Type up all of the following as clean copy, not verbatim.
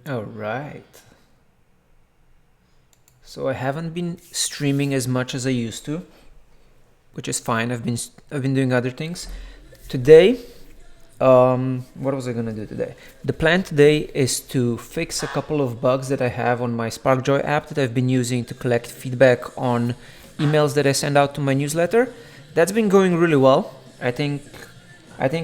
All right. So I haven't been streaming as much as I used to, which is fine. I've been doing other things. Today, what was I gonna do today? The plan today is to fix a couple of bugs that I have on my SparkJoy app that I've been using to collect feedback on emails that I send out to my newsletter. That's been going really well. I think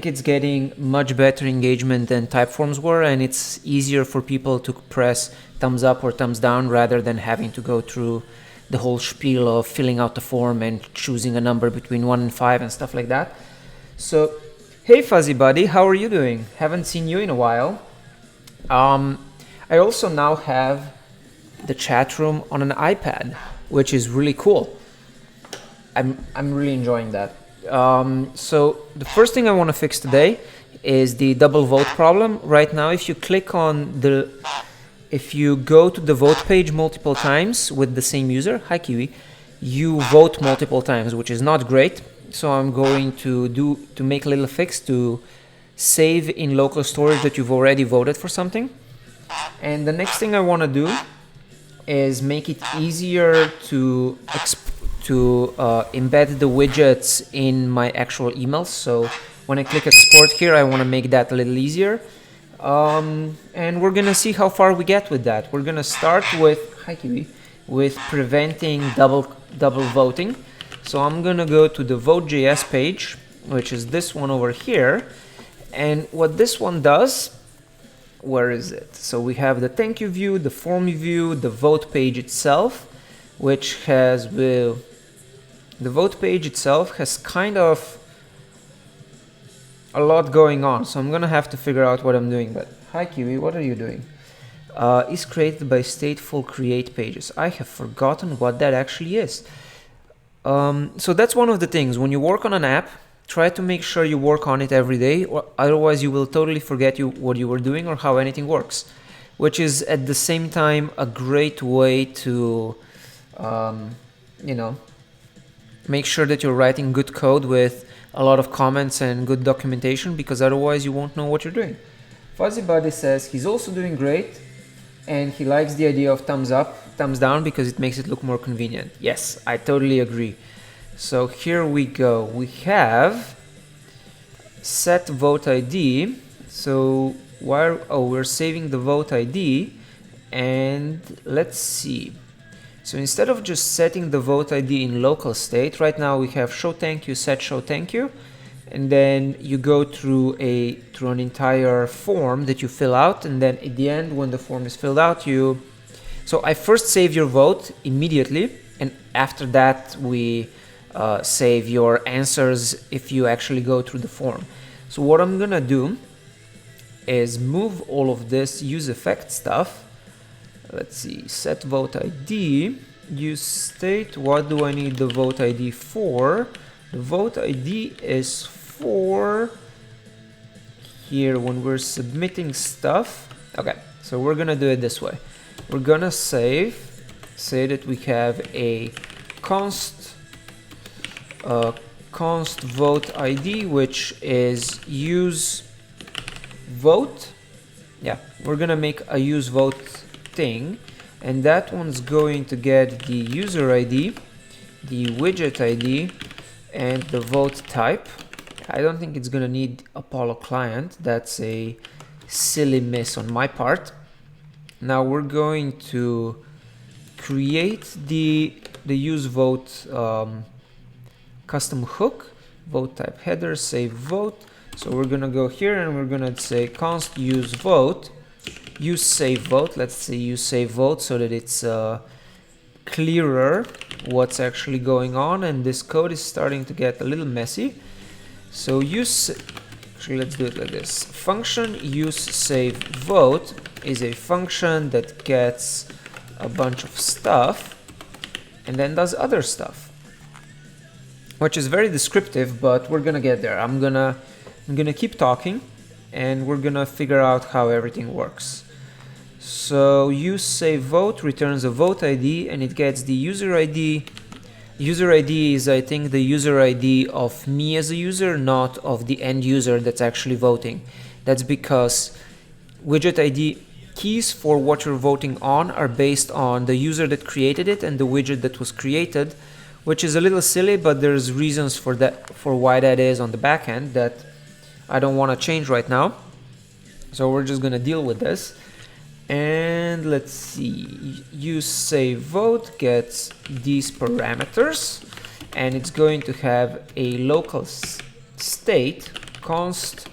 it's getting much better engagement than Typeforms were, and it's easier for people to press thumbs up or thumbs down rather than having to go through the whole spiel of filling out the form and choosing a number between 1 and 5 and stuff like that. So, hey Fuzzy Buddy, how are you doing? Haven't seen you in a while. I also now have the chat room on an iPad, which is really cool. I'm really enjoying that. So the first thing I want to fix today is the double vote problem. Right now, if you go to the vote page multiple times with the same user, hi Kiwi, you vote multiple times, which is not great. So I'm going to make a little fix to save in local storage that you've already voted for something. And the next thing I want to do is make it easier to embed the widgets in my actual emails. So when I click export here, I want to make that a little easier. And we're gonna see how far we get with that. We're gonna start with preventing double voting. So I'm gonna go to the Vote.js page, which is this one over here. And what this one does, where is it? So we have the thank you view, the form view, the vote page itself, which has the vote page itself has kind of a lot going on, so I'm gonna have to figure out what I'm doing. But hi Kiwi, what are you doing? Is created by stateful create pages. I have forgotten what that actually is. So that's one of the things. When you work on an app, try to make sure you work on it every day, or otherwise you will totally forget what you were doing or how anything works, which is at the same time a great way to make sure that you're writing good code with a lot of comments and good documentation, because otherwise you won't know what you're doing. Fuzzy Buddy says he's also doing great and he likes the idea of thumbs up, thumbs down, because it makes it look more convenient. Yes, I totally agree. So here we go. We have set vote ID. So we're saving the vote ID, and let's see. So instead of just setting the vote ID in local state, right now we have show thank you, set show thank you, and then you go through an entire form that you fill out, and then at the end, when the form is filled out, so I first save your vote immediately, and after that we save your answers if you actually go through the form. So what I'm gonna do is move all of this use effect stuff. Let's see, set vote ID, use state. What do I need the vote ID for? The vote ID is for here when we're submitting stuff. Okay, so we're gonna do it this way. We're gonna say that we have a const vote ID, which is use vote. Yeah, we're gonna make a use vote thing, and that one's going to get the user ID, the widget ID, and the vote type. I don't think it's gonna need Apollo client. That's a silly miss on my part. Now we're going to create the use vote custom hook, vote type header, save vote. So we're gonna go here and we're gonna say const use vote, use save vote. Let's say use save vote so that it's clearer what's actually going on, and this code is starting to get a little messy. So actually let's do it like this. Function use save vote is a function that gets a bunch of stuff and then does other stuff, which is very descriptive, but we're gonna get there. I'm gonna keep talking and we're gonna figure out how everything works. So use save vote returns a vote ID, and it gets the user ID. User ID is, I think, the user ID of me as a user, not of the end user that's actually voting. That's because widget ID keys for what you're voting on are based on the user that created it and the widget that was created, which is a little silly, but there's reasons for that, for why that is on the back end that I don't want to change right now. So we're just going to deal with this. And let's see, use save vote gets these parameters, and it's going to have a local state const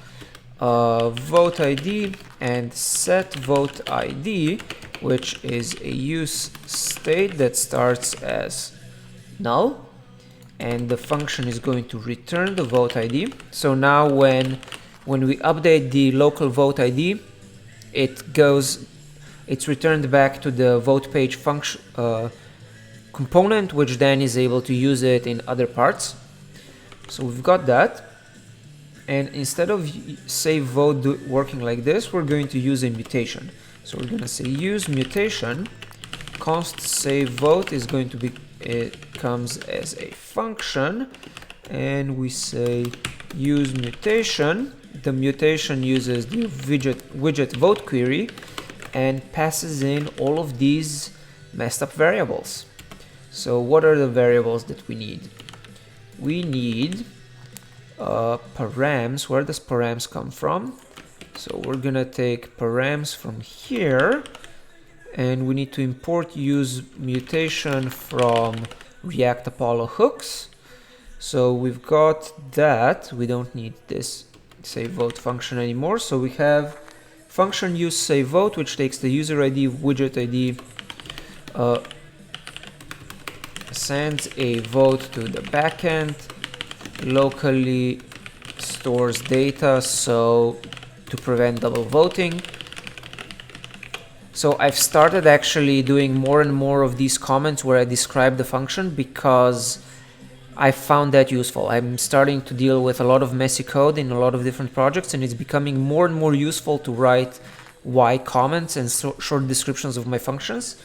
vote ID and set vote ID, which is a use state that starts as null, and the function is going to return the vote ID. So now when we update the local vote ID, it's returned back to the vote page function component, which then is able to use it in other parts. So we've got that. And instead of save vote working like this, we're going to use a mutation. So we're going to say use mutation const save vote is going to be, it comes as a function, and we say use mutation. The mutation uses the widget vote query and passes in all of these messed up variables. So what are the variables that we need? We need params. Where does params come from? So we're gonna take params from here, and we need to import use mutation from React Apollo hooks. So we've got that. We don't need this save vote function anymore. So we have function use save vote, which takes the user ID, widget ID, sends a vote to the backend, locally stores data so to prevent double voting. So I've started actually doing more and more of these comments where I describe the function because I found that useful. I'm starting to deal with a lot of messy code in a lot of different projects, and it's becoming more and more useful to write why comments and short descriptions of my functions.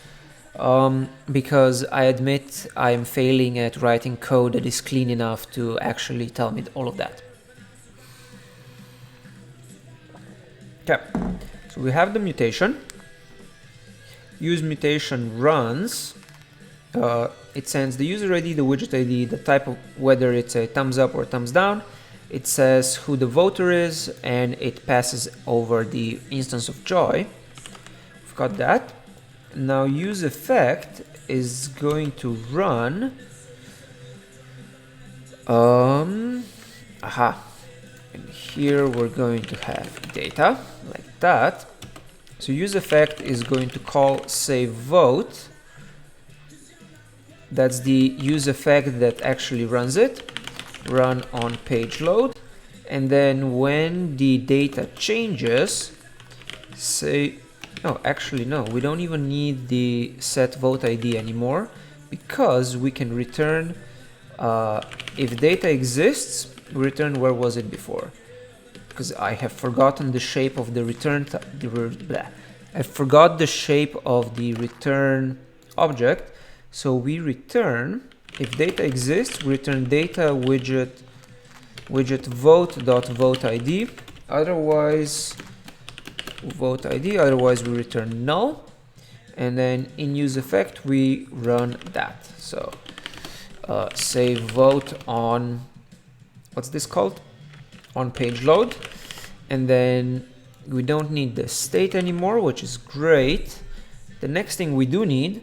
Because I admit I'm failing at writing code that is clean enough to actually tell me all of that. Okay, so we have the mutation. Use mutation runs. It sends the user ID, the widget ID, the type of whether it's a thumbs up or thumbs down. It says who the voter is, and it passes over the instance of joy. We've got that. Now use effect is going to run and here we're going to have data like that. So use effect is going to call save vote. That's the use effect that actually runs it. Run on page load, and then when the data changes, say no, actually no, we don't even need the set vote ID anymore, because we can return if data exists, return where was it before, because I have forgotten the shape of the return I forgot the shape of the return object. So we return, if data exists, we return data widget vote.vote ID, otherwise vote ID, otherwise we return null, and then in use effect we run that. So save vote on, what's this called, on page load, and then we don't need the state anymore, which is great. The next thing we do need,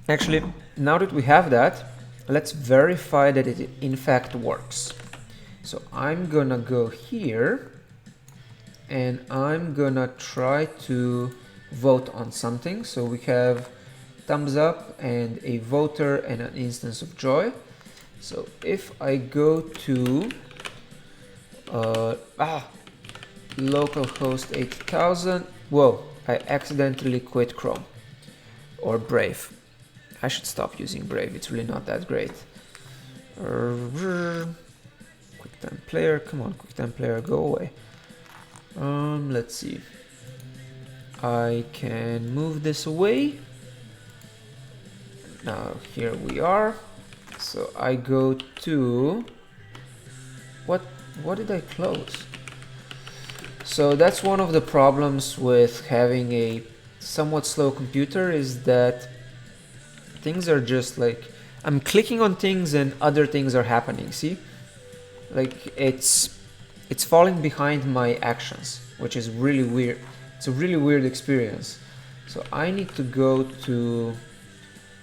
actually, now that we have that, let's verify that it in fact works. So I'm gonna go here and I'm gonna try to vote on something. So we have thumbs up and a voter and an instance of joy. So if I go to localhost 8000, whoa, I accidentally quit Chrome or Brave. I should stop using Brave, it's really not that great. QuickTime Player, come on, QuickTime Player, go away. Let's see. I can move this away. Now here we are. So I go to, what did I close? So that's one of the problems with having a somewhat slow computer, is that things are just like, I'm clicking on things and other things are happening. See, like it's falling behind my actions, which is really weird. It's a really weird experience. So I need to go to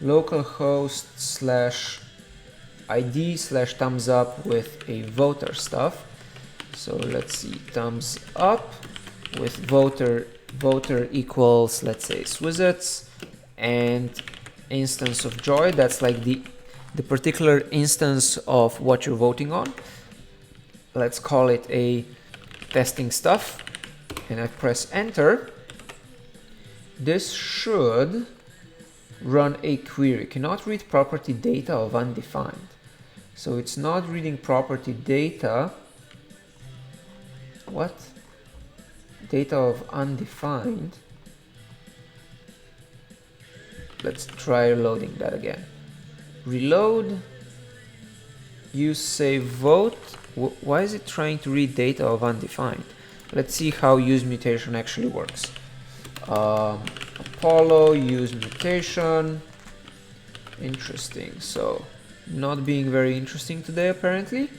localhost/id/thumbsup with a voter stuff. So let's see, thumbs up with voter equals, let's say, Swizzets, and instance of joy. That's like the particular instance of what you're voting on. Let's call it a testing stuff, and I press enter. This should run a query. Cannot read property data of undefined. So it's not reading property data. What? Data of undefined. Let's try reloading that again. Reload. Use save vote. Why is it trying to read data of undefined? Let's see how use mutation actually works. Apollo use mutation. Interesting. So not being very interesting today apparently.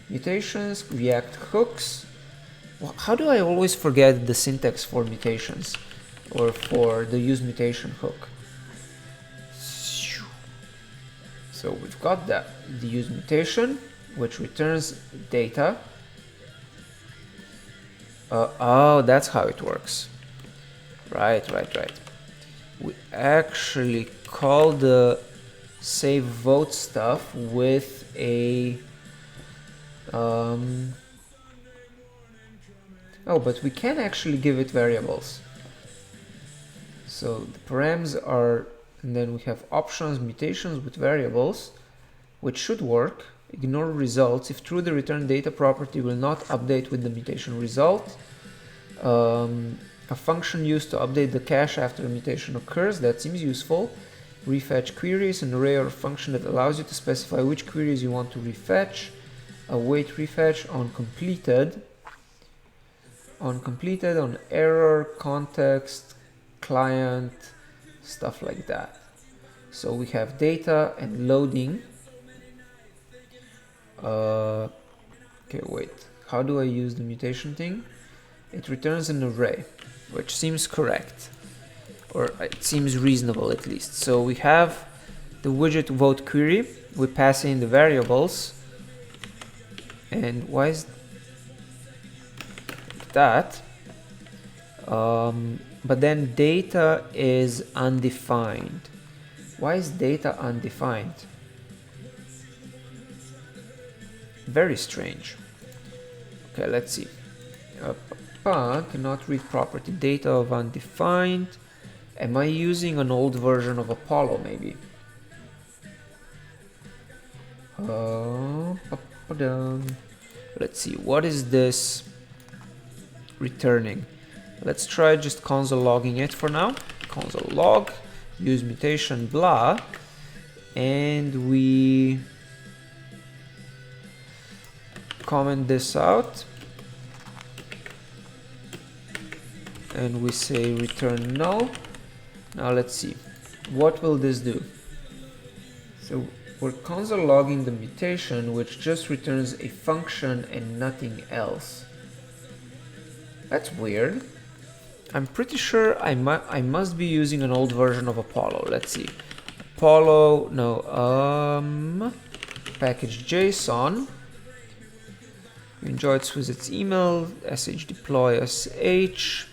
Mutations, React hooks. Well, how do I always forget the syntax for mutations or for the use mutation hook? So we've got that, the use mutation, which returns data. Oh, that's how it works. Right. We actually call the save vote stuff with a oh, but we can actually give it variables. So the params are, and then we have options, mutations with variables, which should work. Ignore results. If true, the return data property will not update with the mutation result. A function used to update the cache after a mutation occurs. That seems useful. Refetch queries, an array or function that allows you to specify which queries you want to refetch. Await refetch on completed. On error, context, client, stuff like that. So we have data and loading. Okay, wait. How do I use the mutation thing? It returns an array, which seems correct, or it seems reasonable at least. So we have the widget vote query. We pass in the variables, and why is that? But then data is undefined. Why is data undefined? Very strange. Okay, let's see. Cannot read property data of undefined. Am I using an old version of Apollo maybe? Let's see, what is this returning? Let's try just console logging it for now. Console log, use mutation blah, and we comment this out, and we say return null. Now let's see, what will this do? So we're console logging the mutation, which just returns a function and nothing else. That's weird. I'm pretty sure I must be using an old version of Apollo. Let's see. Apollo, no, package JSON. You enjoyed Swizzit's email, sh deploy sh.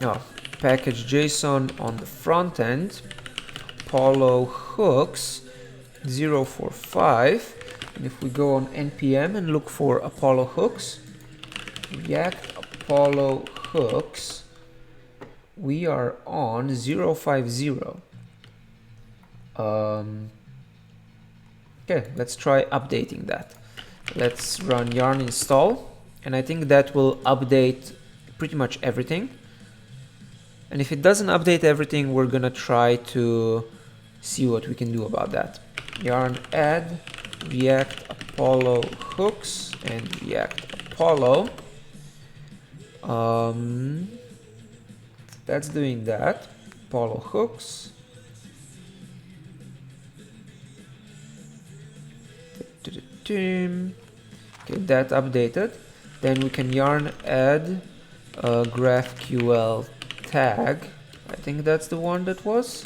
No, package JSON on the front end. Apollo hooks 045. And if we go on npm and look for Apollo hooks, React Apollo hooks, we are on 050. Okay, let's try updating that. Let's run yarn install, and I think that will update pretty much everything. And if it doesn't update everything, we're gonna try to see what we can do about that. Yarn add React Apollo hooks and React Apollo. That's doing that. Apollo hooks. Okay, that updated. Then we can yarn add a GraphQL tag. I think that's the one that was.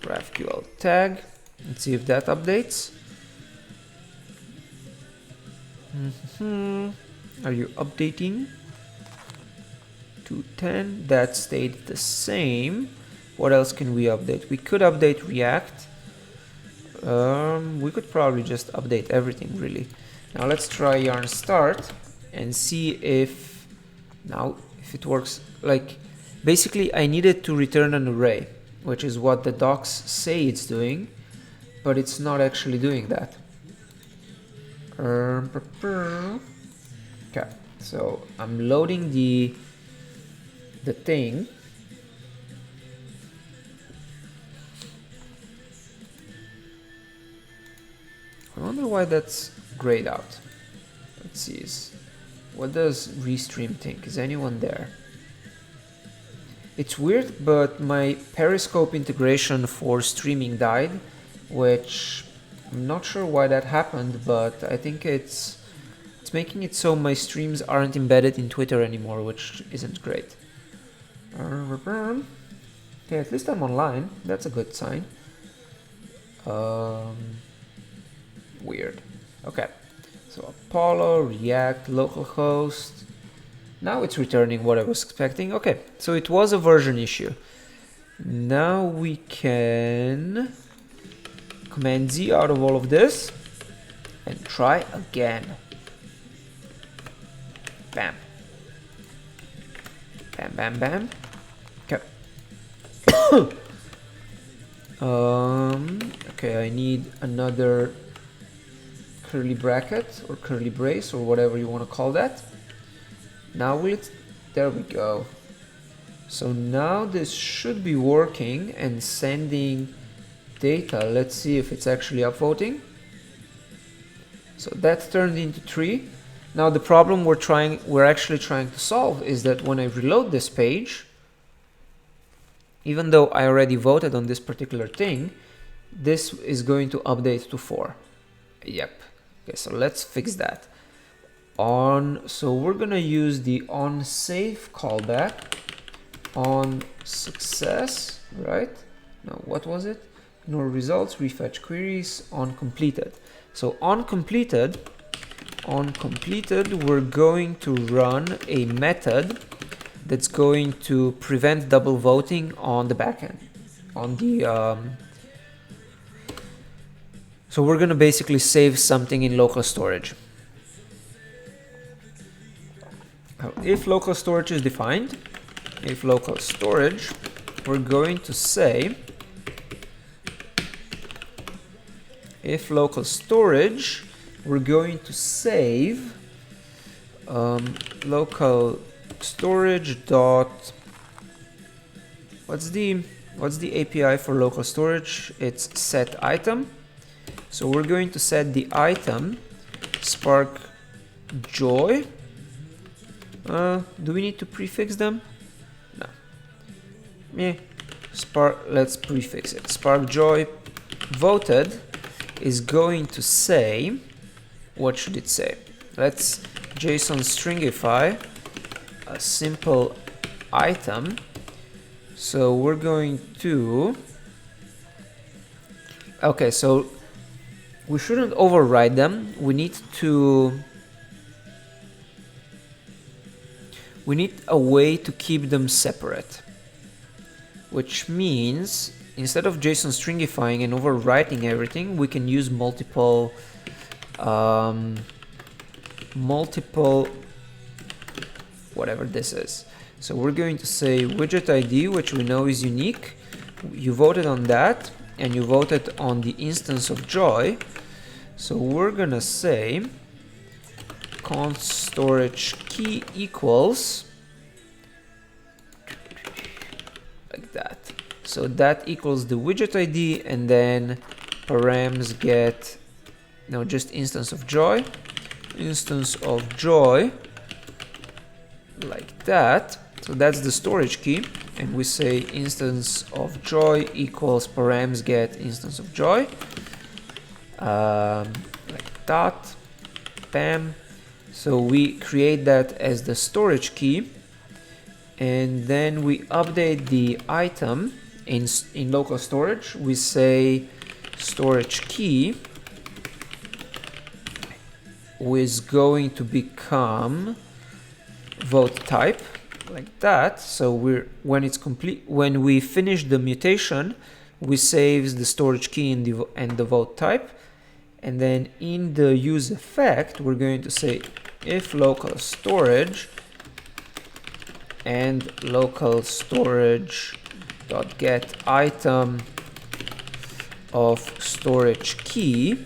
GraphQL tag. Let's see if that updates. Are you updating? 210. That stayed the same. What else can we update? We could update React. We could probably just update everything really. Now let's try yarn start and see if it works. Like basically I needed to return an array, which is what the docs say it's doing, but it's not actually doing that. Okay, so I'm loading the thing. I wonder why that's grayed out. Let's see, what does Restream think? Is anyone there? It's weird, but my Periscope integration for streaming died, which I'm not sure why that happened, but I think it's making it so my streams aren't embedded in Twitter anymore, which isn't great. Okay, at least I'm online. That's a good sign. Weird. Okay, so Apollo, React, localhost. Now it's returning what I was expecting. Okay, so it was a version issue. Now we can Command Z out of all of this and try again. Bam. Bam, bam, bam. Okay. Okay, I need another curly bracket or curly brace or whatever you want to call that. Now there we go. So now this should be working and sending data. Let's see if it's actually upvoting. So that turned into 3. Now the problem we're actually trying to solve is that when I reload this page, even though I already voted on this particular thing, this is going to update to 4. Yep. Okay, so let's fix that. So we're gonna use the onSafe callback on success, right? No, what was it? Ignore results, refetch queries, on completed. So on completed, we're going to run a method that's going to prevent double voting on the backend. So we're gonna basically save something in local storage. If local storage is defined, if local storage, we're going to say if local storage, we're going to save local storage dot, what's the API for local storage? It's set item. So we're going to set the item spark joy. Do we need to prefix them? No. Yeah. Let's prefix it. Spark joy voted is going to say, what should it say? Let's JSON stringify a simple item. So we're going to, okay, so we shouldn't override them. We need a way to keep them separate, which means instead of JSON stringifying and overwriting everything, we can use multiple whatever this is. So we're going to say widget ID, which we know is unique. You voted on that and you voted on the instance of joy. So we're gonna say const storage key equals like that. So that equals the widget ID, and then params get no, just instance of joy, like that. So that's the storage key, and we say instance of joy equals params get instance of joy, like that, bam. So we create that as the storage key, and then we update the item in local storage. We say storage key is going to become vote type, like that. So when it's complete, when we finish the mutation, we save the storage key and the vote type, and then in the use effect we're going to say if local storage and local storage dot get item of storage key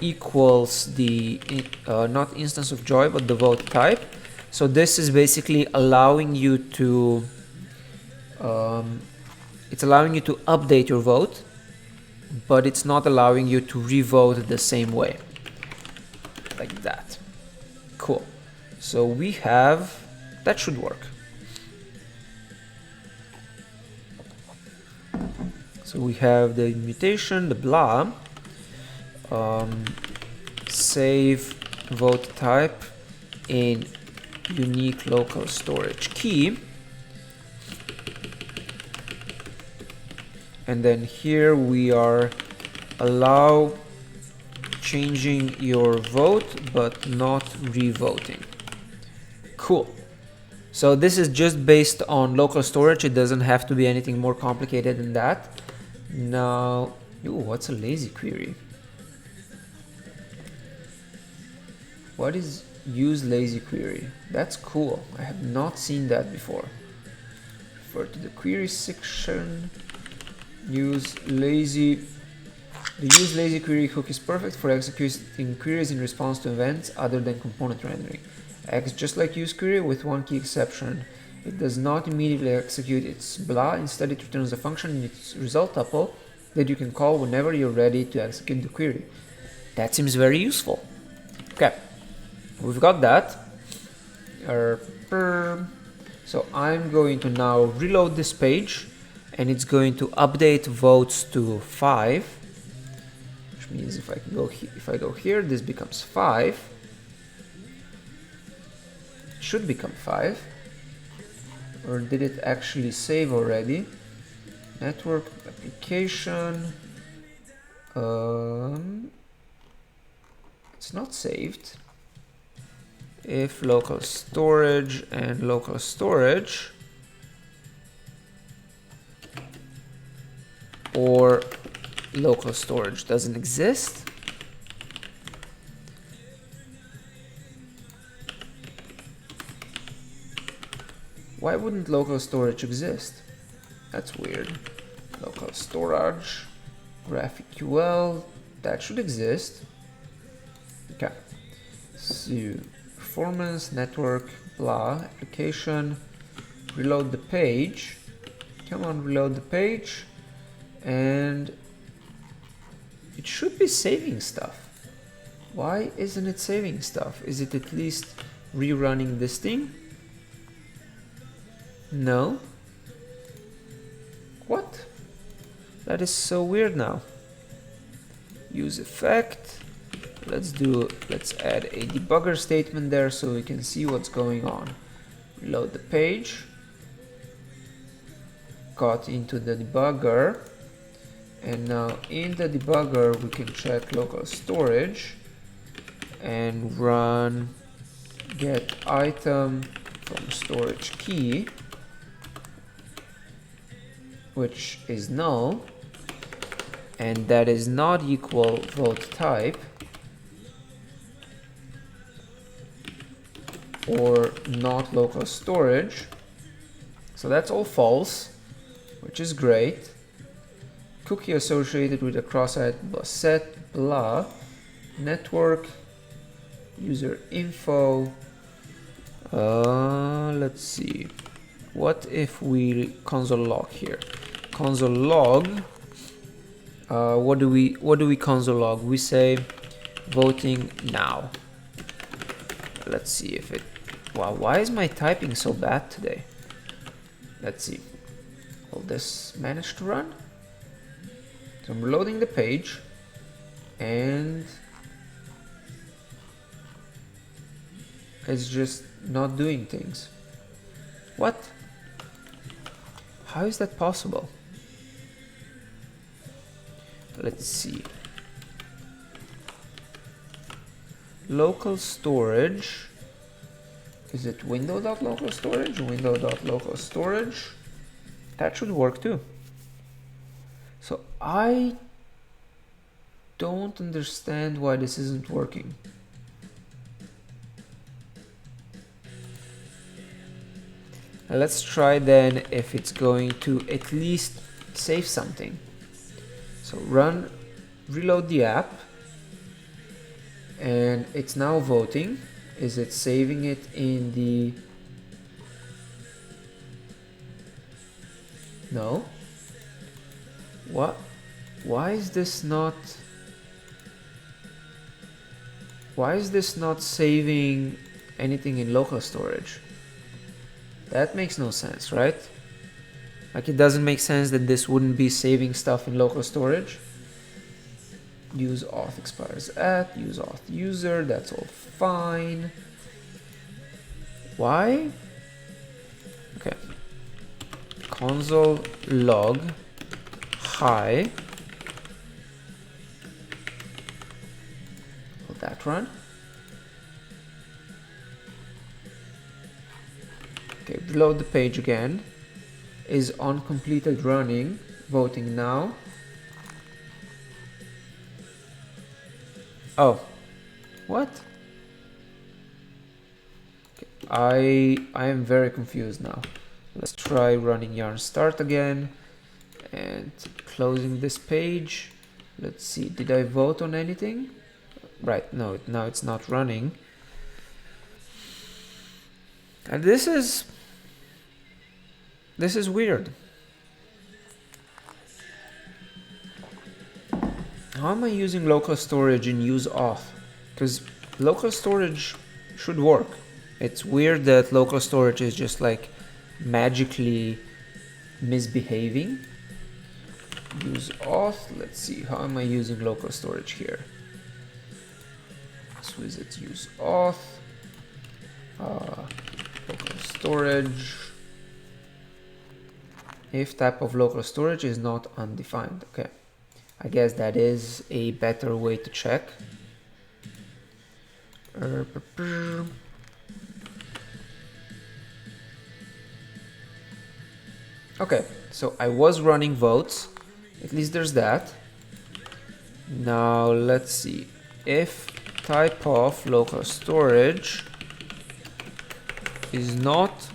equals the not instance of joy but the vote type. So this is basically allowing you to it's allowing you to update your vote, but it's not allowing you to revote the same way, like that. Cool. So we have, that should work. So we have the mutation, the blah, save vote type in unique local storage key, and then here we are allow changing your vote but not revoting. Cool. So this is just based on local storage. It doesn't have to be anything more complicated than that. Now, ooh, what's a lazy query? What is use lazy query? That's cool. I have not seen that before. Refer to the query section. Use lazy. The use lazy query hook is perfect for executing queries in response to events other than component rendering. Acts just like use query with one key exception. It does not immediately execute its blah. Instead, it returns a function in its result tuple that you can call whenever you're ready to execute the query. That seems very useful. Okay, we've got that. So I'm going to now reload this page, and it's going to update votes to 5, which means if I go here, this becomes 5. It should become 5. Or did it actually save already? Network application. It's not saved. If local storage and local storage or local storage doesn't exist, why wouldn't local storage exist? That's weird. Local storage, GraphQL, that should exist. Okay. So performance, network, blah, application, reload the page. Come on, reload the page. And it should be saving stuff. Why isn't it saving stuff? Is it at least rerunning this thing? No. What? That is so weird now. Use effect. Let's add a debugger statement there so we can see what's going on. Reload the page. Got into the debugger. And now in the debugger we can check local storage and run get item from storage key, which is null, and that is not equal vote type or not local storage. So that's all false, which is great. Cookie associated with a cross-site set blah network user info. Let's see. What if we console log here? Console log. What do we console log? We say voting now. Let's see if it, wow, why is my typing so bad today? Let's see, will this manage to run? So I'm reloading the page and it's just not doing things. What? How is that possible? Let's see. Local storage. Is it window.local storage? Window.local storage. That should work too. So I don't understand why this isn't working. Let's try then if it's going to at least save something. So run, reload the app, and it's now voting. Is it saving it in the... No. What? Why is this not... Why is this not saving anything in local storage? That makes no sense, right? Like, it doesn't make sense that this wouldn't be saving stuff in local storage. Use auth expires at, use auth user, that's all fine. Why? Okay. Console log hi. Will that run? Okay, reload the page again. Is on completed running, voting now. Oh, what? Okay. I am very confused now. Let's try running yarn start again and closing this page. Let's see, did I vote on anything? Right, no, now it's not running. And this is weird. How am I using local storage in use auth? Because local storage should work. It's weird that local storage is just like magically misbehaving. Use auth. Let's see, how am I using local storage here? So is it use auth? Local storage. If type of local storage is not undefined. Okay, I guess that is a better way to check. Okay, so I was running votes, at least there's that. Now let's see, if type of local storage is not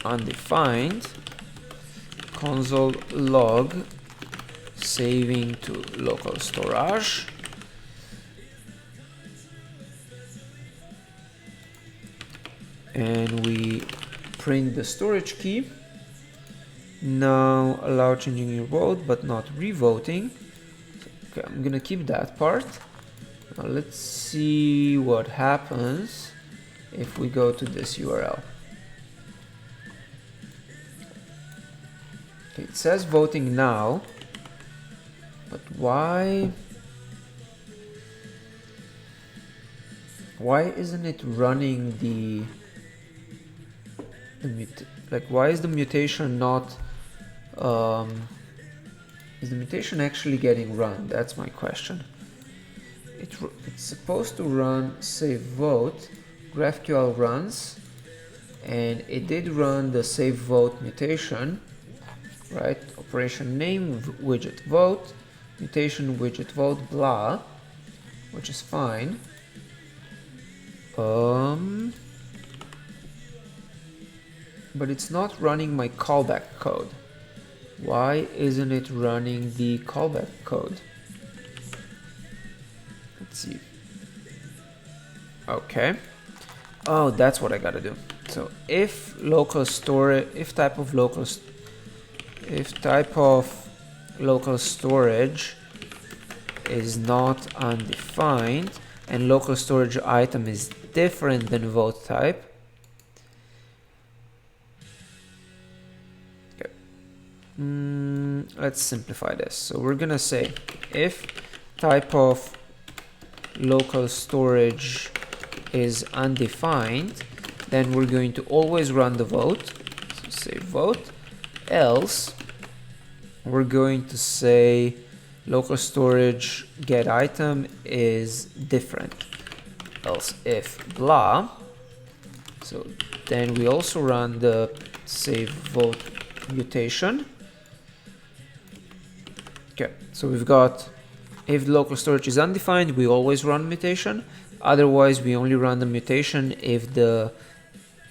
undefined, console log saving to local storage. And we print the storage key. Now allow changing your vote but not revoting. Okay, I'm gonna keep that part. Now let's see what happens if we go to this URL. Okay, it says voting now, but why isn't it running the like, why is the mutation not is the mutation actually getting run? That's my question. It's supposed to run save vote, GraphQL runs, and it did run the save vote mutation, right? Operation name widget vote, mutation widget vote blah, which is fine. But it's not running my callback code. Why isn't it running the callback code? Let's see. Okay. Oh, that's what I gotta do. So if local storage, if type of local storage is not undefined and local storage item is different than vote type. Okay. Let's simplify this. So we're gonna say if type of local storage is undefined, then we're going to always run the vote. So say vote, else we're going to say local storage get item is different, else if blah. So then we also run the save vote mutation. Okay, so we've got if local storage is undefined, we always run mutation. Otherwise, we only run the mutation if the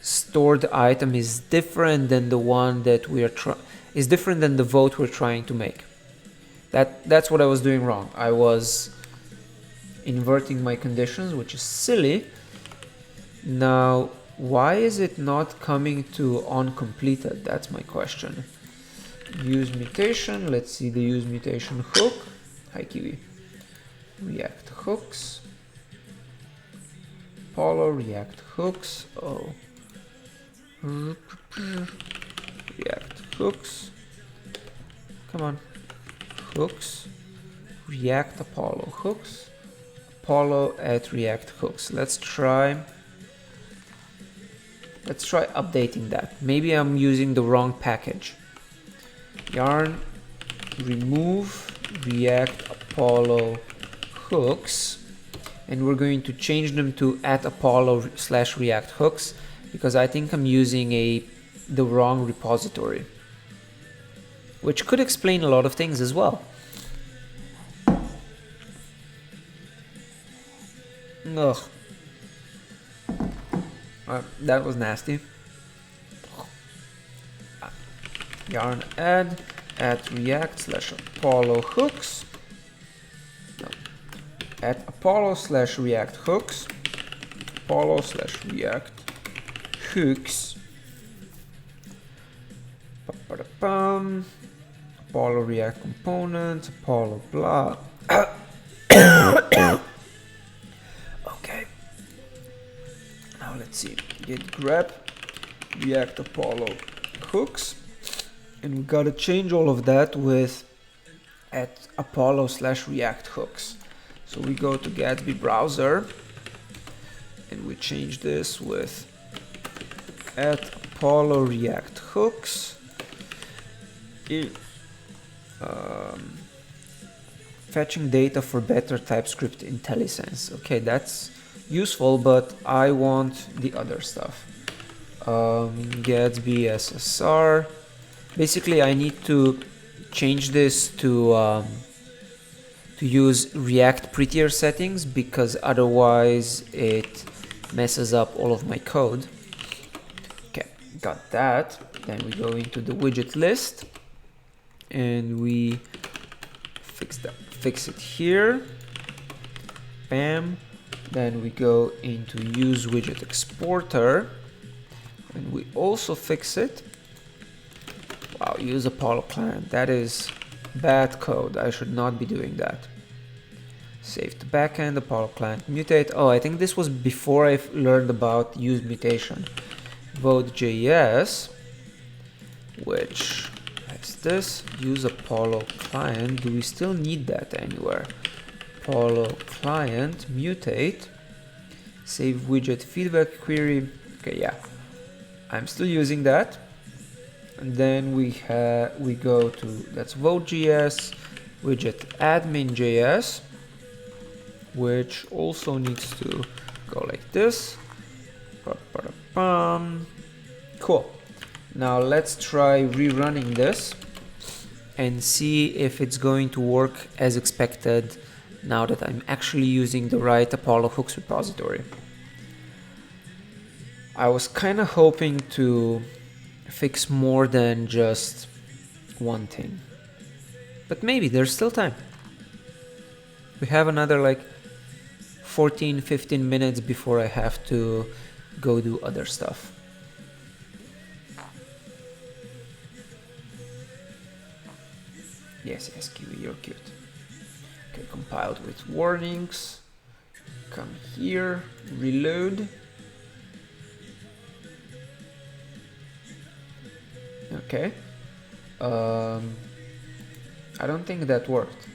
stored item is different than the one that we are is different than the vote we're trying to make. That's what I was doing wrong. I was inverting my conditions, which is silly. Now, why is it not coming to uncompleted? That's my question. Use mutation. Let's see the use mutation hook. Hi Kiwi. React hooks. Apollo React hooks. Oh. React hooks. Come on. Hooks. React Apollo hooks. Apollo at React hooks. Let's try updating that. Maybe I'm using the wrong package. Yarn remove React Apollo hooks, and we're going to change them to at Apollo/React hooks because I think I'm using the wrong repository, which could explain a lot of things as well. Ugh. That was nasty. Yarn add at React/Apollo hooks. No. At Apollo/React hooks. Apollo/React hooks. Apollo React component. Apollo blah. Okay. Now let's see. Git grep React Apollo hooks. And we gotta change all of that with at Apollo/React hooks. So we go to Gatsby browser and we change this with at Apollo React hooks. Fetching data for better TypeScript IntelliSense. Okay, that's useful, but I want the other stuff. Gatsby SSR. Basically, I need to change this to use React prettier settings because otherwise it messes up all of my code. Okay, got that. Then we go into the widget list and we fix it here. Bam. Then we go into use widget exporter and we also fix it. Wow, use Apollo client. That is bad code. I should not be doing that. Save to backend, Apollo client mutate. Oh, I think this was before I learned about use mutation. Vote.js, which has this. Use Apollo client. Do we still need that anywhere? Apollo client mutate. Save widget feedback query. Okay, yeah. I'm still using that. And then we go to, that's Vote.js, widget admin.js, which also needs to go like this. Cool. Now let's try rerunning this and see if it's going to work as expected now that I'm actually using the right Apollo hooks repository. I was kind of hoping to fix more than just one thing, but maybe there's still time. We have another like 14-15 minutes before I have to go do other stuff. Yes, Kiwi, you're cute. Okay, compiled with warnings. Come here, reload. Okay. I don't think that worked.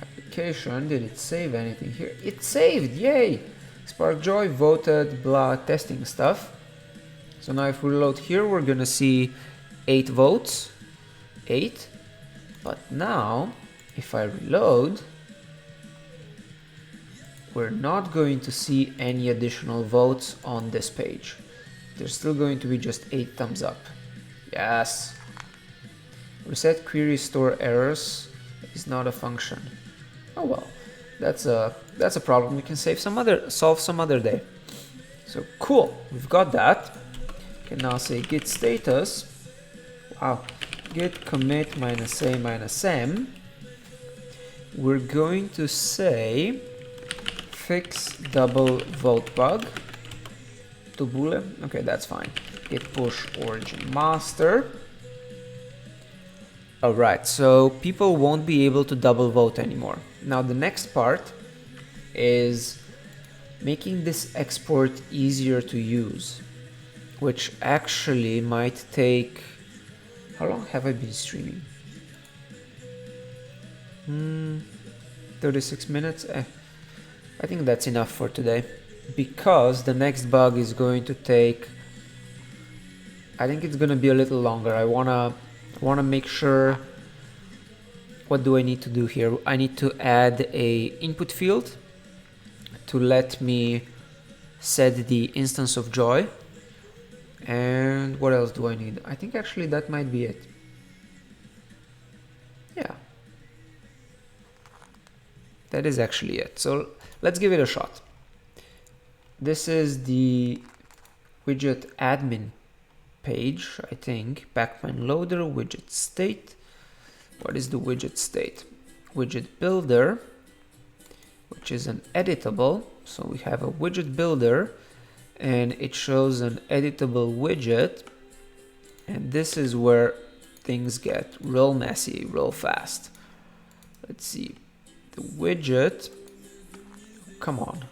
Application, did it save anything here? It saved, yay! SparkJoy voted, blah, testing stuff. So now if we reload here, we're gonna see 8 votes. 8. But now, if I reload, we're not going to see any additional votes on this page. There's still going to be just 8 thumbs up. Yes. Reset query store errors is not a function. Oh well, that's a problem we can solve some other day. So cool, we've got that. Can now say git status. Wow, git commit -a-m. We're going to say fix double vote bug. Tubule. Okay, that's fine. Git push origin master. Alright, so people won't be able to double vote anymore. Now the next part is making this export easier to use, which actually might take... How long have I been streaming? 36 minutes? I think that's enough for today, because the next bug is going to take... I think it's going to be a little longer. I wanna make sure... What do I need to do here? I need to add a input field to let me set the instance of joy. And what else do I need? I think actually that might be it. Yeah. That is actually it. So let's give it a shot. This is the widget admin page, I think. Backman loader, widget state. What is the widget state? Widget builder, which is an editable. So we have a widget builder and it shows an editable widget. And this is where things get real messy, real fast. Let's see. The widget, come on.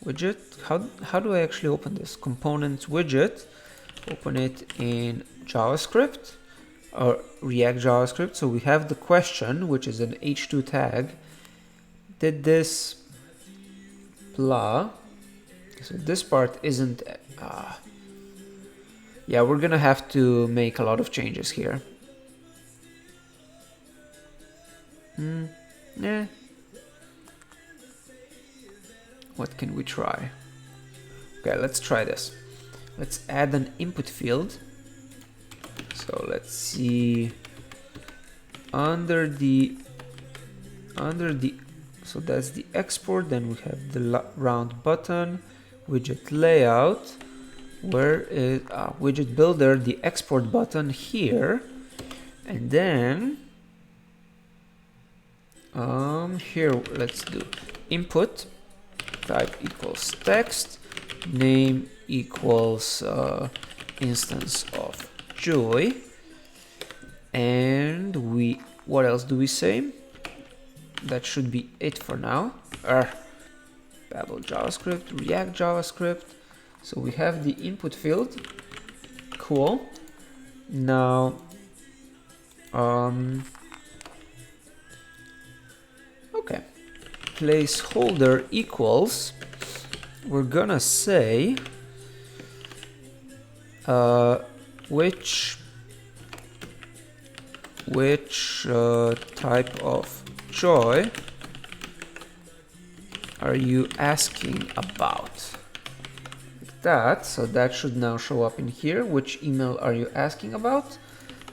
Widget, how do I actually open this? Components widget, open it in JavaScript or React JavaScript. So we have the question, which is an h2 tag. Did this blah? So this part isn't, yeah, we're gonna have to make a lot of changes here. Yeah. What can we try? Okay, let's try this. Let's add an input field. So let's see, under the so that's the export. Then we have the round button, widget layout. Where is widget builder? The export button here, and then here let's do input type equals text, name equals instance of joy, and what else do we say? That should be it for now. Babel JavaScript, React JavaScript. So we have the input field. Cool. Now okay, placeholder equals, we're gonna say which type of joy are you asking about? Like that. So that should now show up in here. Which email are you asking about?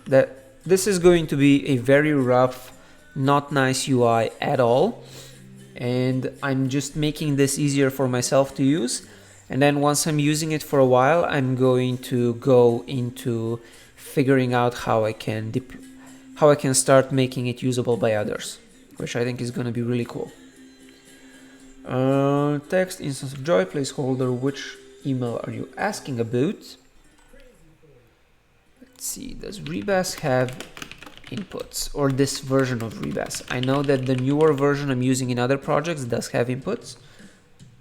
That this is going to be a very rough, not nice UI at all, and I'm just making this easier for myself to use. And then once I'm using it for a while, I'm going to go into figuring out how I can start making it usable by others, which I think is going to be really cool. Text instance of joy placeholder. Which email are you asking about? Let's see. Does Rebus have inputs, or this version of Rebus. I know that the newer version I'm using in other projects does have inputs.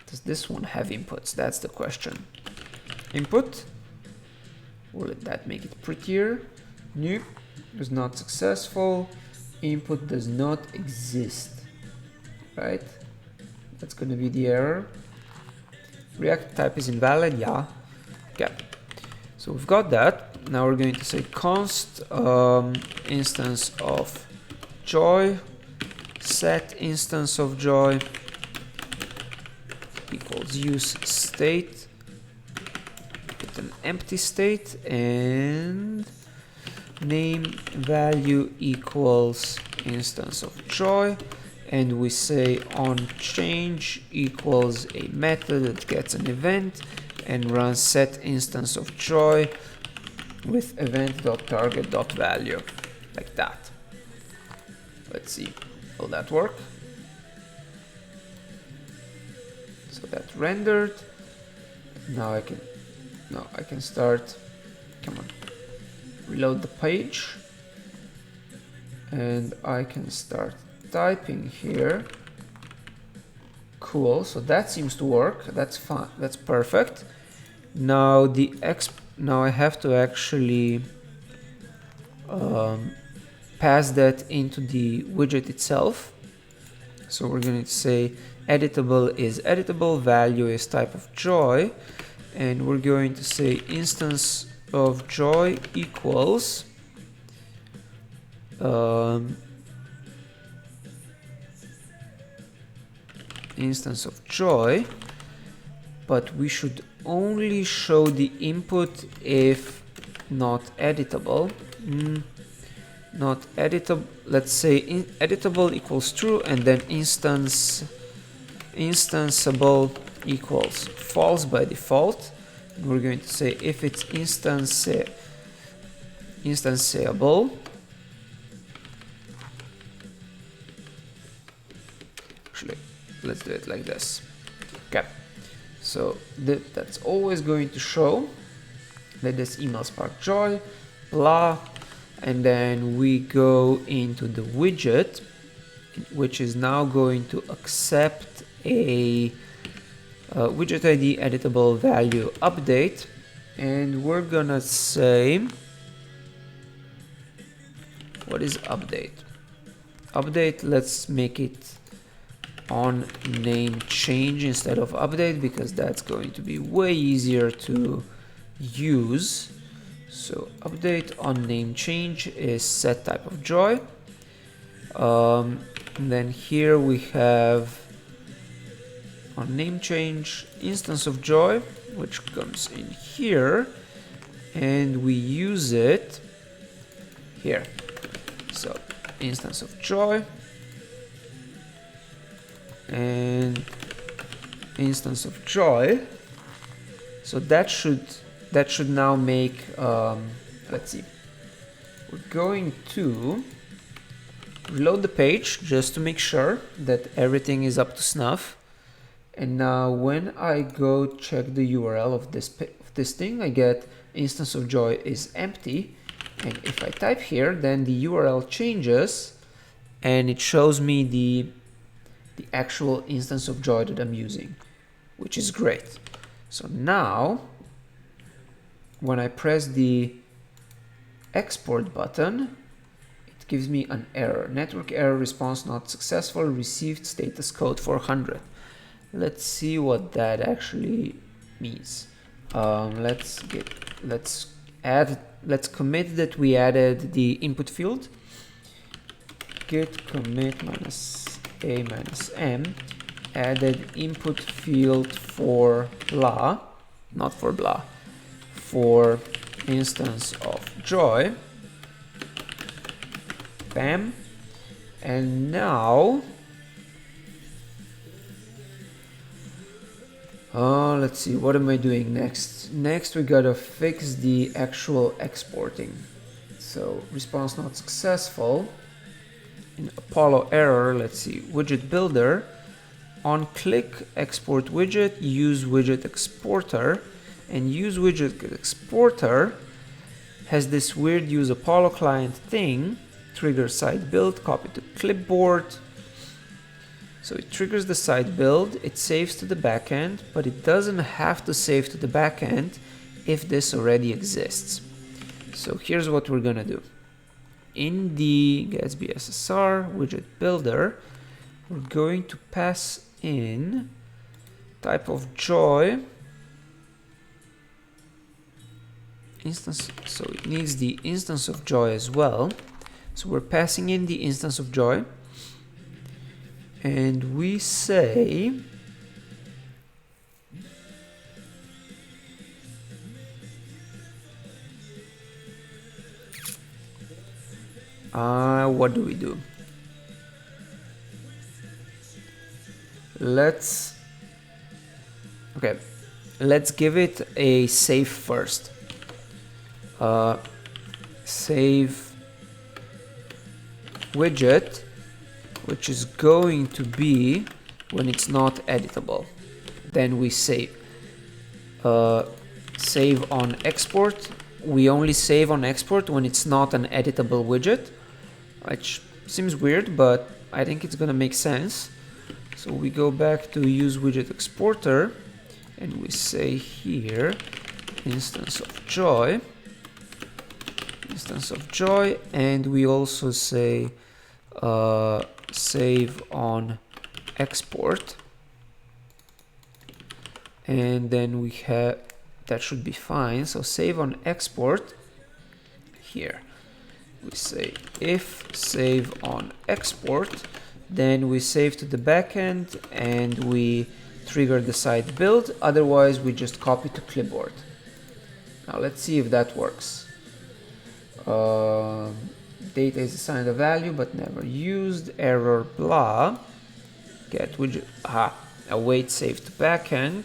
Does this one have inputs? That's the question. Input. Will that make it prettier? Nope. Was not successful. Input does not exist. Right? That's going to be the error. React type is invalid. Yeah. Okay. So we've got that. Now we're going to say const instance of joy, set instance of joy equals use state, put an empty state, and name value equals instance of joy, and we say on change equals a method that gets an event and runs set instance of joy with event.target.value, like that. Let's see, will that work? So that rendered. Now I can start, come on, reload the page, and I can start typing here. Cool, so that seems to work. That's fine, that's perfect. Now now I have to actually pass that into the widget itself. So we're going to say editable is editable, value is type of joy, and we're going to say instance of joy equals instance of joy, but we should only show the input if not editable. Not editable, let's say editable equals true, and then instanceable equals false by default. And we're going to say if it's instanceable, actually let's do it like this. Okay, so that's always going to show that this email spark joy, blah, and then we go into the widget, which is now going to accept a widget ID editable value update, and we're gonna say, what is update? Update, let's make it on name change instead of update, because that's going to be way easier to use. So update on name change is set type of joy. And then here we have on name change instance of joy, which comes in here, and we use it here. So instance of joy and instance of joy. So that should now make, let's see, we're going to reload the page just to make sure that everything is up to snuff. And now when I go check the URL of this thing, I get instance of joy is empty. And if I type here, then the URL changes and it shows me the actual instance of joy that I'm using, which is great. So now when I press the export button, it gives me an error. Network error, response not successful, received status code 400. Let's see what that actually means. Let's commit that we added the input field. Git commit -a -m added input field for blah, not for blah, for instance of joy. Bam. And now let's see, what am I doing next? Next we gotta fix the actual exporting. So response not successful. In Apollo error, let's see, widget builder, on click export widget, use widget exporter, and use widget exporter has this weird use Apollo client thing, trigger site build, copy to clipboard. So it triggers the site build, it saves to the backend, but it doesn't have to save to the backend if this already exists. So here's what we're gonna do. In the Gatsby SSR widget builder, we're going to pass in type of joy instance, so it needs the instance of joy as well. So we're passing in the instance of joy, and we say what do we do? Let's give it a save first. Save widget, which is going to be when it's not editable. Then we save. Save on export. We only save on export when it's not an editable widget, which seems weird, but I think it's gonna make sense. So we go back to use widget exporter, and we say here instance of joy, and we also say save on export, and then we have, that should be fine. So save on export, here we say if save on export, then we save to the backend and we trigger the site build, otherwise we just copy to clipboard. Now let's see if that works. Data is assigned a value but never used, error blah, get widget, await save to backend,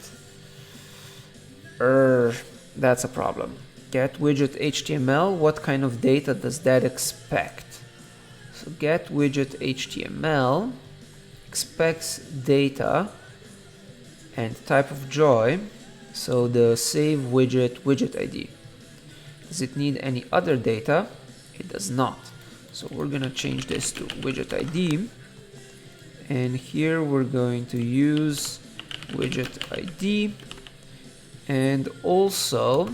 that's a problem. Get widget HTML, what kind of data does that expect? So get widget HTML expects data and type of joy, so the save widget ID. Does it need any other data? It does not. So we're gonna change this to widget ID, and here we're going to use widget ID, and also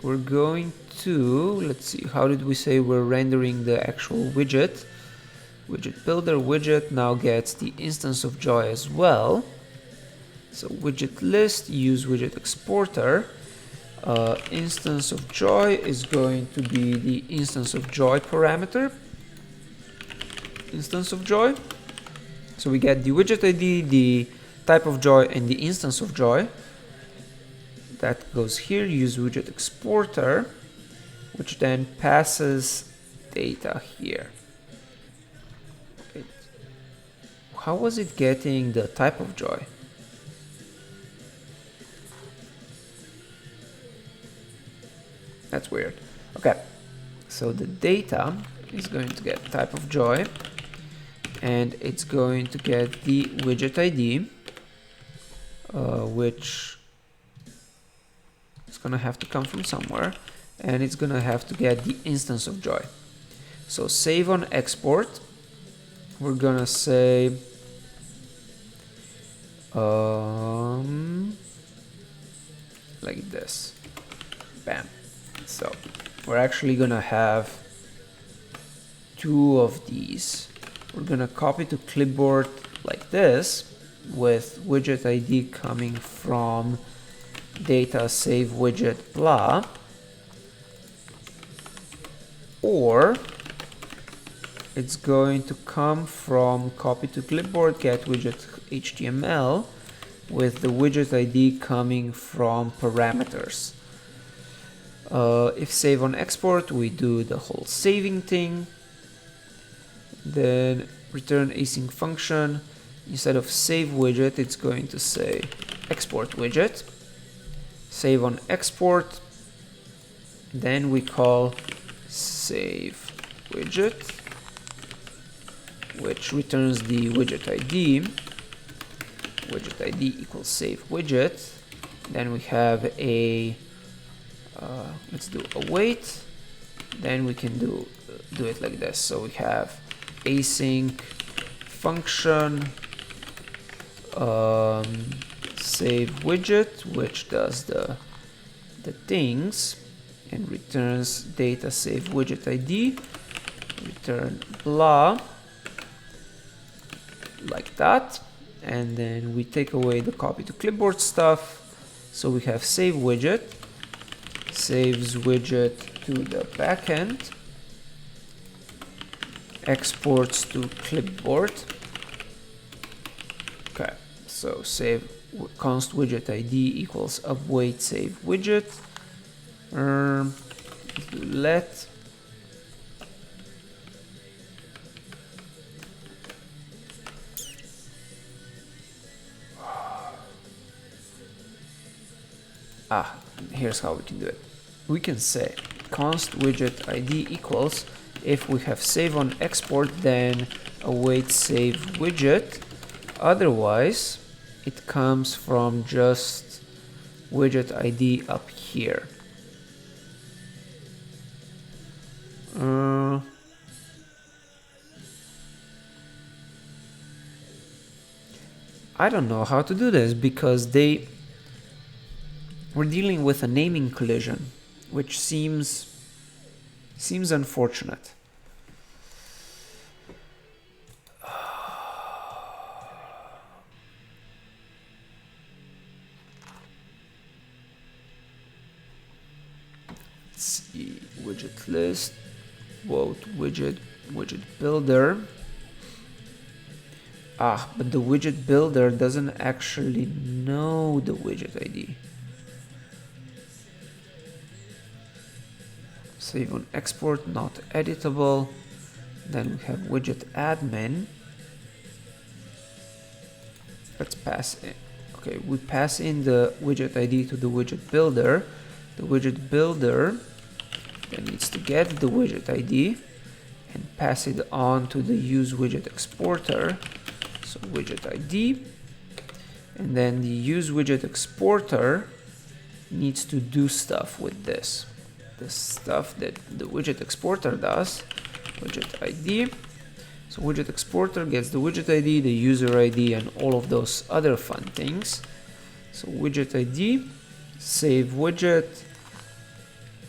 we're going to, let's see, how did we say we're rendering the actual widget? Widget builder widget now gets the instance of joy as well. So widget list, use widget exporter. Instance of joy is going to be the instance of joy parameter. Instance of joy. So we get the widget ID, the type of joy, and the instance of joy. That goes here, use widget exporter, which then passes data here. How was it getting the type of joy? That's weird. Okay, so the data is going to get type of joy, and it's going to get the widget ID, which is gonna have to come from somewhere, and it's gonna have to get the instance of joy. So save on export, we're gonna say like this, bam. So we're actually gonna have two of these. We're gonna copy to clipboard like this, with widget ID coming from data save widget blah, or it's going to come from copy to clipboard get widget HTML with the widget ID coming from parameters. If save on export, we do the whole saving thing, then return async function. Instead of save widget, it's going to say export widget. Save on export, then we call save widget, which returns the widget ID. Widget ID equals save widget. Then we have a let's do await. Then we can do do it like this. So we have async function save widget, which does the things and returns data save widget ID, return blah, like that. And then we take away the copy to clipboard stuff. So we have save widget, saves widget to the backend, exports to clipboard. Okay, so save const widget ID equals await save widget. Let here's how we can do it. We can say const widget ID equals, if we have save on export, then await save widget. Otherwise, it comes from just widget ID up here. I don't know how to do this because we're dealing with a naming collision, which seems unfortunate. Let's see, widget list, vote widget builder. But the widget builder doesn't actually know the widget ID. Save on export, not editable. Then we have widget admin. Let's pass in. Okay, we pass in the widget ID to the widget builder. The widget builder then needs to get the widget ID and pass it on to the use widget exporter. So widget ID, and then the use widget exporter needs to do stuff with this. The stuff that the widget exporter does, widget ID. So widget exporter gets the widget ID, the user ID, and all of those other fun things. So widget ID, save widget,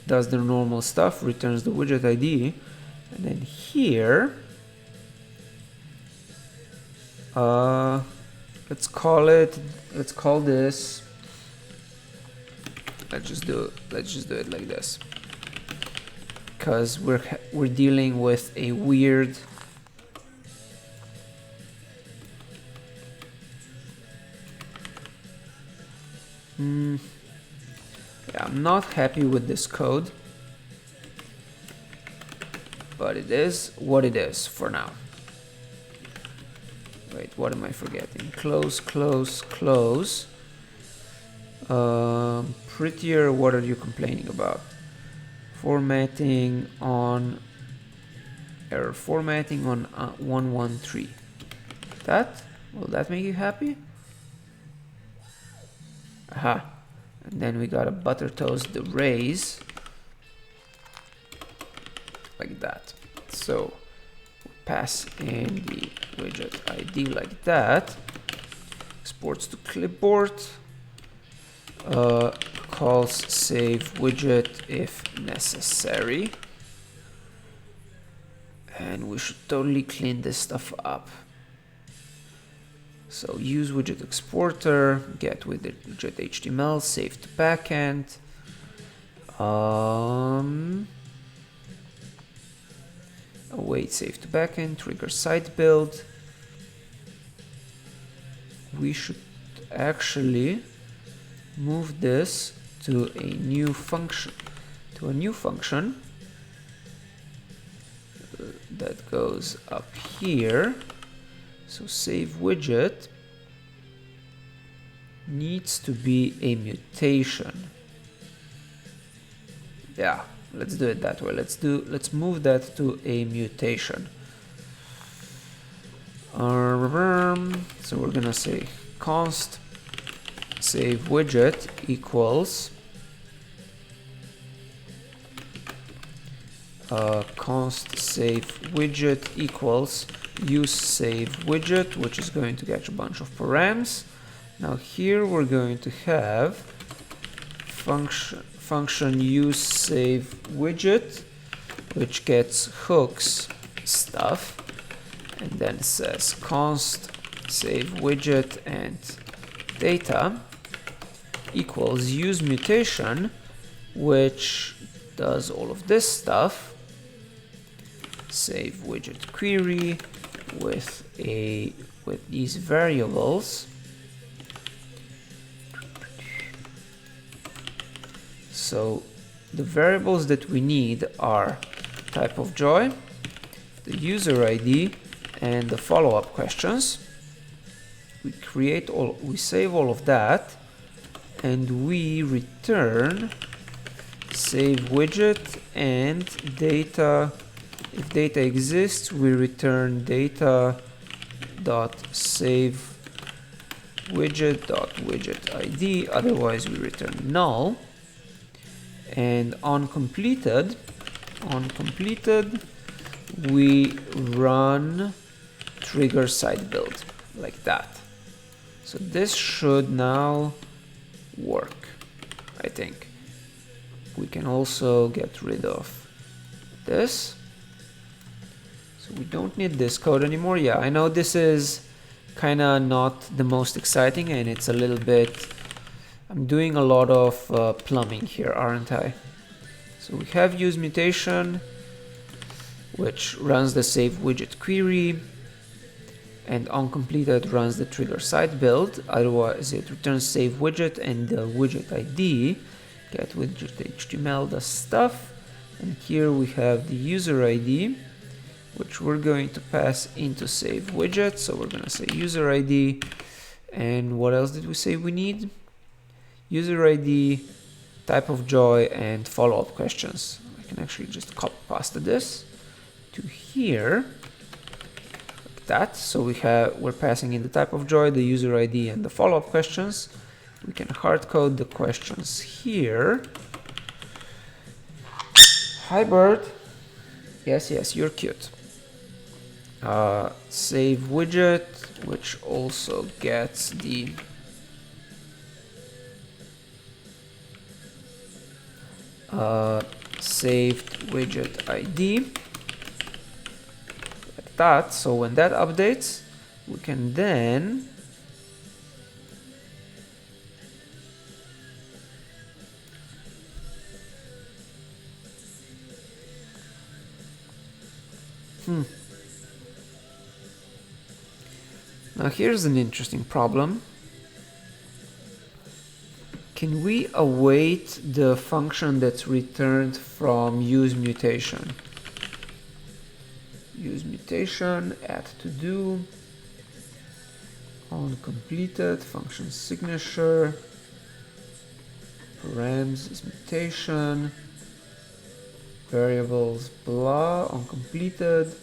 does the normal stuff, returns the widget ID, and then here, let's call this, let's just do it like this, because we're dealing with a weird yeah, I'm not happy with this code, but it is what it is for now. Wait, what am I forgetting? Close. Prettier, what are you complaining about? Formatting on error formatting on 113. That will that make you happy? Aha. And then we got a butter toast the raise like that. So pass in the widget ID like that, exports to clipboard, calls save widget if necessary, and we should totally clean this stuff up. So use widget exporter, get widget HTML, save to backend. Await save to backend, trigger site build. We should actually move this to a new function, that goes up here. So save widget needs to be a mutation. Yeah, let's do it that way. Let's move that to a mutation. So we're gonna say const save widget equals const save widget equals use save widget, which is going to get a bunch of params. Now here we're going to have function use save widget, which gets hooks stuff, and then says const save widget and data equals use mutation, which does all of this stuff, save widget query with these variables. So the variables that we need are type of joy, the user ID, and the follow-up questions. We save all of that, and we return save widget and data. If data exists, we return data dot save widget dot widget ID. Otherwise, we return null. And on completed, we run trigger site build like that. So this should now work, I think. We can also get rid of this. So we don't need this code anymore. Yeah, I know this is kind of not the most exciting, and it's a little bit, I'm doing a lot of plumbing here, aren't I? So we have use mutation, which runs the save widget query, and on completed runs the trigger site build. Otherwise it returns save widget and the widget ID, get widget HTML, the stuff. And here we have the user ID, which we're going to pass into save widget. So we're going to say user ID, and what else did we say we need? User ID, type of joy, and follow-up questions. I can actually just copy paste this to here, like that. So we're passing in the type of joy, the user ID, and the follow-up questions. We can hard code the questions here. Hi bird. Yes, you're cute. Save widget, which also gets the saved widget ID, like that. So when that updates, we can then Now here's an interesting problem. Can we await the function that's returned from use mutation? Use mutation, add to do, on completed, function signature, params is mutation, variables blah, on completed,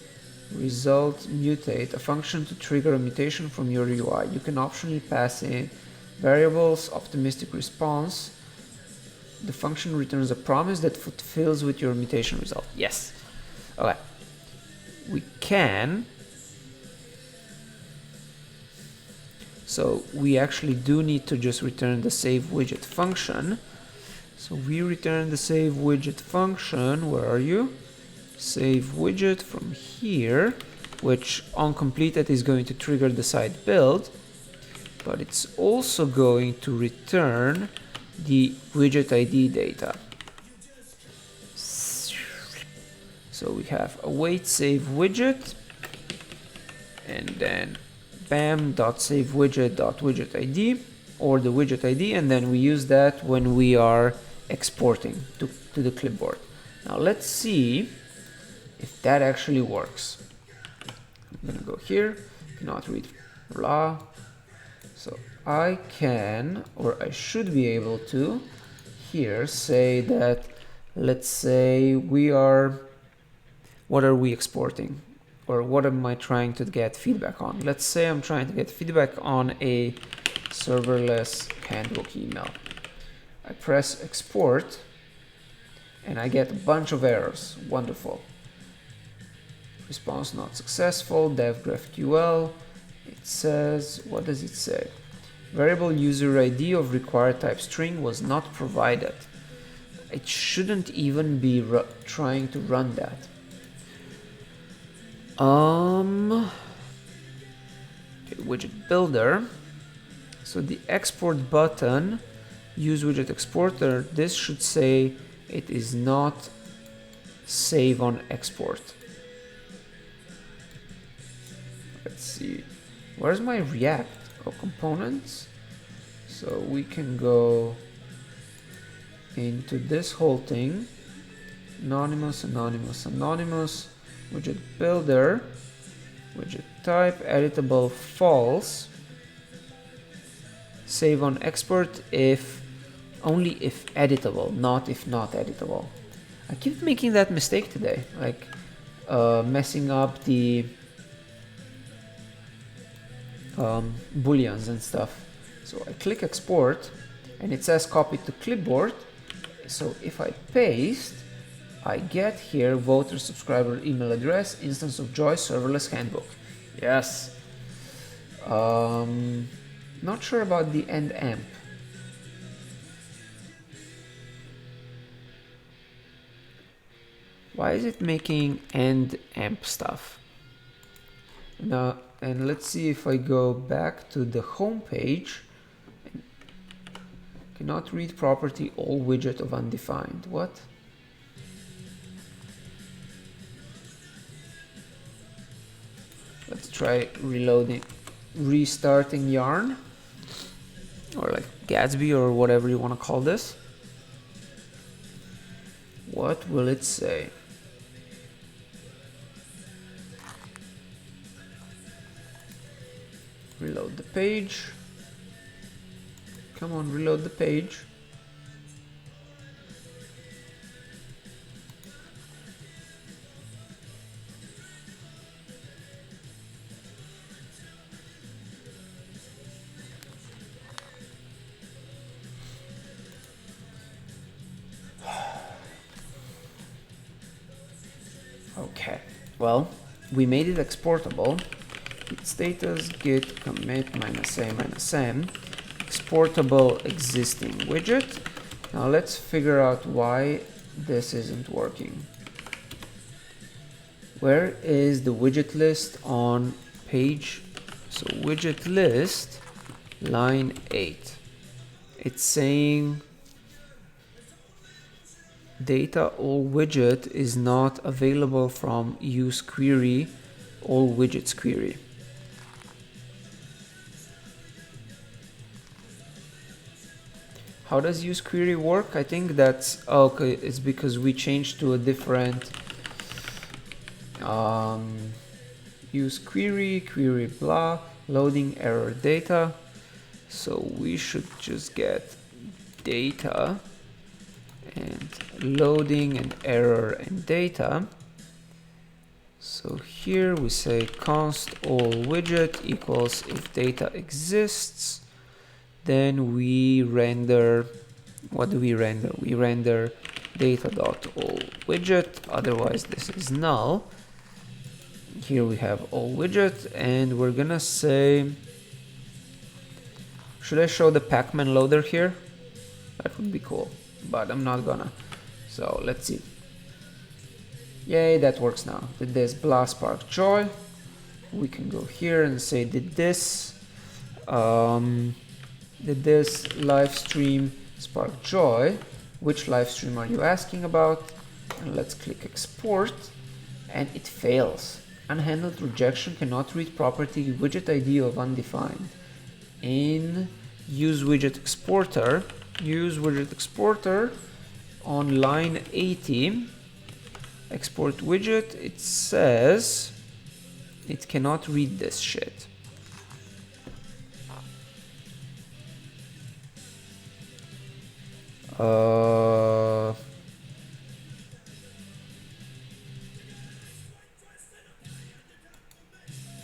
result mutate, a function to trigger a mutation from your UI. You can optionally pass in variables, optimistic response. The function returns a promise that fulfills with your mutation result. Yes. Okay. We can. So we actually do need to just return the save widget function. So we return the save widget function. Where are you? Save widget from here, which on completed is going to trigger the site build. But it's also going to return the widget ID data. So we have await save widget, and then bam.savewidget.widget ID, or the widget ID, and then we use that when we are exporting to the clipboard. Now let's see if that actually works. I'm gonna go here, cannot read blah. So I can, or I should be able to, here say that, let's say we are, what are we exporting? Or what am I trying to get feedback on? Let's say I'm trying to get feedback on a serverless handbook email. I press export, and I get a bunch of errors. Wonderful. Response not successful, dev GraphQL. It says, what does it say? Variable user ID of required type string was not provided. It shouldn't even be trying to run that. Okay, widget builder. So the export button, use widget exporter, this should say it is not save on export. Let's see, where's my React? Oh, components. So we can go into this whole thing, anonymous, anonymous, anonymous, widget builder, widget type, editable, false, save on export if, only if editable, not if not editable. I keep making that mistake today, like messing up the booleans and stuff. So I click export and it says copy to clipboard. So if I paste, I get here voter subscriber email address, instance of Joy serverless handbook. Yes. Not sure about the end amp. Why is it making end amp stuff? Now, and let's see if I go back to the home page. Cannot read property all widget of undefined. What? Let's try reloading, restarting Yarn, or like Gatsby, or whatever you want to call this. What will it say? Reload the page. Come on, reload the page. Okay, well, we made it exportable. Git status git commit -a-m, exportable existing widget. Now let's figure out why this isn't working. Where is the widget list on page? So widget list, line 8. It's saying data all widget is not available from use query all widgets query. How does use query work? I think that's okay. It's because we changed to a different use query blah, loading error data. So we should just get data and loading and error and data. So here we say const all widget equals if data exists. Then we render, what do we render? We render data.all widget, otherwise this is null. Here we have all widget, and we're gonna say, should I show the Pacman loader here? That would be cool, but I'm not gonna. So let's see. Yay, that works now. Did this blah spark joy. We can go here and say did this live stream spark joy. Which live stream are you asking about? And let's click export, and it fails. Unhandled rejection cannot read property widget ID of undefined. In use widget exporter on line 80, export widget, it says it cannot read this shit.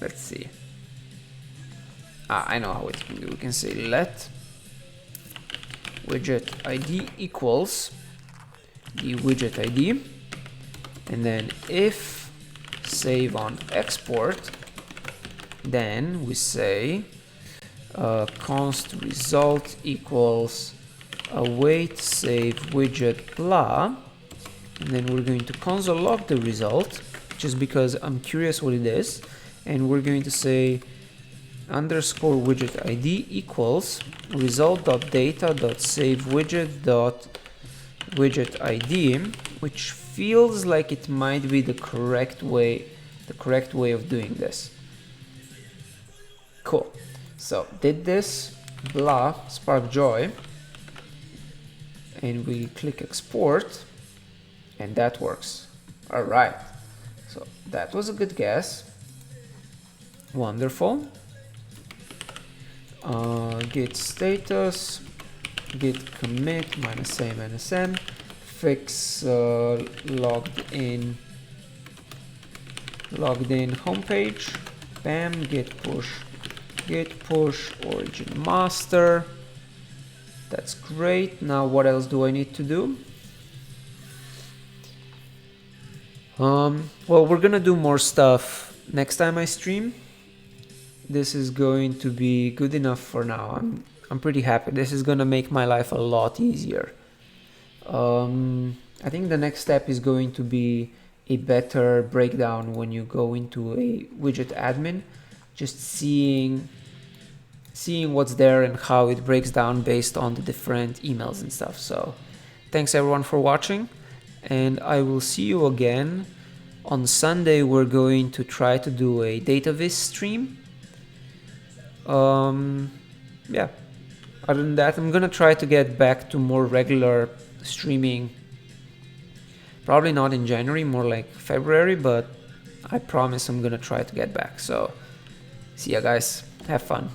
Let's see. I know how it can do. We can say let widget ID equals the widget ID, and then if save on export, then we say const result equals await save widget blah, and then we're going to console log the result just because I'm curious what it is, and we're going to say underscore widget ID equals result.data.save widget ID, which feels like it might be the correct way of doing this. Cool. So did this, blah, spark joy, and we click export, and that works. All right. So that was a good guess. Wonderful. Git status, git commit -a -m, fix logged in homepage, bam, git push origin master. That's great. Now what else do I need to do? Well, we're gonna do more stuff next time I stream. This is going to be good enough for now. I'm pretty happy. This is gonna make my life a lot easier. I think the next step is going to be a better breakdown when you go into a widget admin, just seeing what's there and how it breaks down based on the different emails and stuff. So thanks everyone for watching, and I will see you again on Sunday. We're going to try to do a database stream. Yeah, other than that, I'm gonna try to get back to more regular streaming, probably not in January, more like February, but I promise I'm gonna try to get back. So see ya guys, have fun.